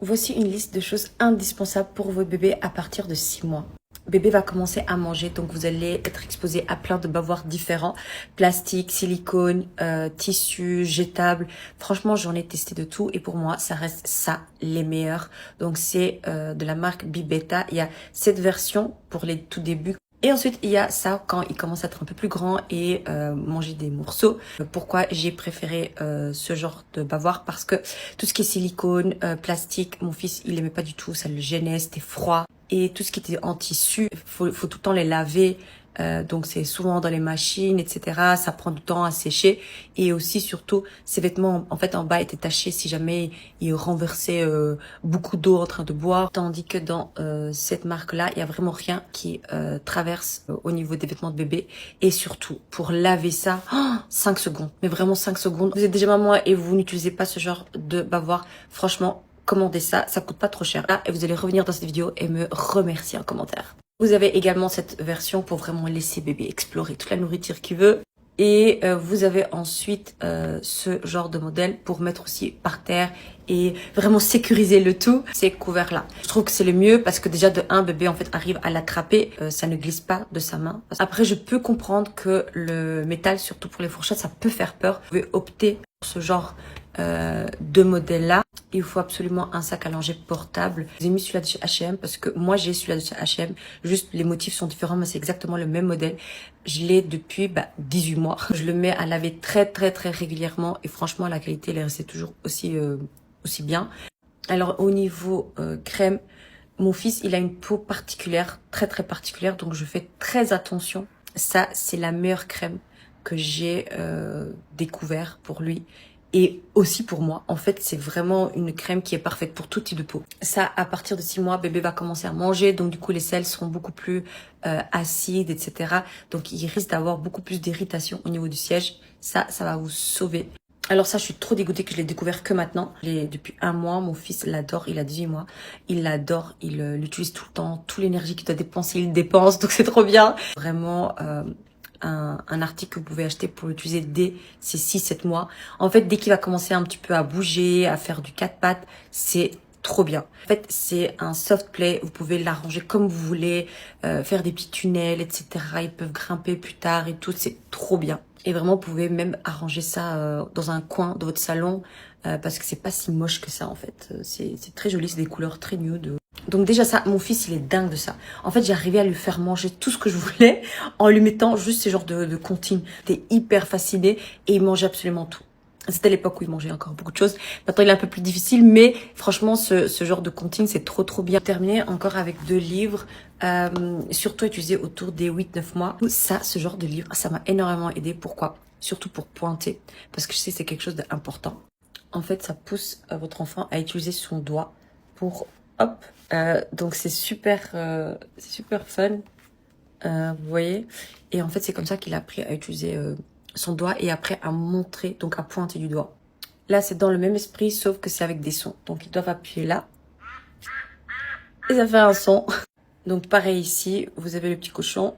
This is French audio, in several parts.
Voici une liste de choses indispensables pour vos bébés à partir de 6 mois. Bébé va commencer à manger, donc vous allez être exposé à plein de bavoirs différents. Plastique, silicone, tissu, jetable. Franchement, j'en ai testé de tout et pour moi, ça reste ça, les meilleurs. Donc c'est de la marque Bibetta. Il y a cette version pour les tout débuts. Et ensuite, il y a ça quand il commence à être un peu plus grand et manger des morceaux. Pourquoi j'ai préféré ce genre de bavoir? Parce que tout ce qui est silicone, plastique, mon fils, il aimait pas du tout. Ça le gênait, c'était froid. Et tout ce qui était en tissu, faut tout le temps les laver. Donc c'est souvent dans les machines, etc. Ça prend du temps à sécher. Et aussi, surtout, ces vêtements, en fait, en bas étaient tachés si jamais il renversait beaucoup d'eau en train de boire. Tandis que dans cette marque-là, il y a vraiment rien qui traverse au niveau des vêtements de bébé. Et surtout, pour laver ça, 5 secondes. Mais vraiment 5 secondes. Vous êtes déjà maman et vous n'utilisez pas ce genre de bavoir. Franchement, commandez ça. Ça coûte pas trop cher. Et vous allez revenir dans cette vidéo et me remercier en commentaire. Vous avez également cette version pour vraiment laisser bébé explorer toute la nourriture qu'il veut. Et vous avez ensuite ce genre de modèle pour mettre aussi par terre et vraiment sécuriser le tout. Ces couverts-là. Je trouve que c'est le mieux parce que déjà de un, bébé en fait arrive à l'attraper. Ça ne glisse pas de sa main. Après, je peux comprendre que le métal, surtout pour les fourchettes, ça peut faire peur. Vous pouvez opter pour ce genre de modèle-là. Il faut absolument un sac à langer portable. J'ai mis celui-là de chez H&M parce que moi j'ai celui-là de chez H&M. Juste les motifs sont différents mais c'est exactement le même modèle. Je l'ai depuis 18 mois. Je le mets à laver très régulièrement et franchement la qualité elle est restée toujours aussi bien. Alors au niveau crème, mon fils il a une peau particulière, très particulière, donc je fais très attention. Ça c'est la meilleure crème que j'ai découvert pour lui. Et aussi pour moi, en fait, c'est vraiment une crème qui est parfaite pour tout type de peau. Ça, à partir de 6 mois, bébé va commencer à manger, donc du coup, les sels seront beaucoup plus acides, etc. Donc, il risque d'avoir beaucoup plus d'irritation au niveau du siège. Ça va vous sauver. Alors ça, je suis trop dégoûtée que je l'ai découvert que maintenant. Depuis 1 mois, mon fils l'adore, il a 18 mois. Il l'adore, il l'utilise tout le temps. Toute l'énergie qu'il doit dépenser, il dépense, donc c'est trop bien. Vraiment... un article que vous pouvez acheter pour l'utiliser dès ces 6-7 mois. En fait, dès qu'il va commencer un petit peu à bouger, à faire du 4 pattes, c'est trop bien. En fait, c'est un soft play. Vous pouvez l'arranger comme vous voulez, faire des petits tunnels, etc. Ils peuvent grimper plus tard et tout. C'est trop bien. Et vraiment, vous pouvez même arranger ça dans un coin de votre salon parce que c'est pas si moche que ça en fait. C'est très joli, c'est des couleurs très nude. Donc déjà ça, mon fils il est dingue de ça. En fait j'ai arrivé à lui faire manger tout ce que je voulais en lui mettant juste ces genres de comptines. J'étais hyper fascinée et il mangeait absolument tout. C'était l'époque où il mangeait encore beaucoup de choses. Maintenant il est un peu plus difficile mais franchement ce genre de comptines c'est trop bien. Terminé encore avec 2 livres, surtout utilisés autour des 8-9 mois. Ça, ce genre de livre, ça m'a énormément aidé. Pourquoi? Surtout pour pointer parce que je sais que c'est quelque chose d'important. En fait ça pousse votre enfant à utiliser son doigt pour hop. Donc c'est super fun, vous voyez. Et en fait c'est comme ça qu'il a appris à utiliser son doigt et après à montrer, donc à pointer du doigt. Là c'est dans le même esprit sauf que c'est avec des sons. Donc ils doivent appuyer là et ça fait un son. Donc pareil ici, vous avez le petit cochon.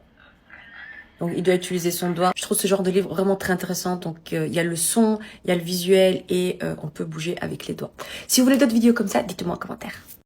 Donc il doit utiliser son doigt. Je trouve ce genre de livre vraiment très intéressant. Donc il y a le son, il y a le visuel et on peut bouger avec les doigts. Si vous voulez d'autres vidéos comme ça, dites-moi en commentaire.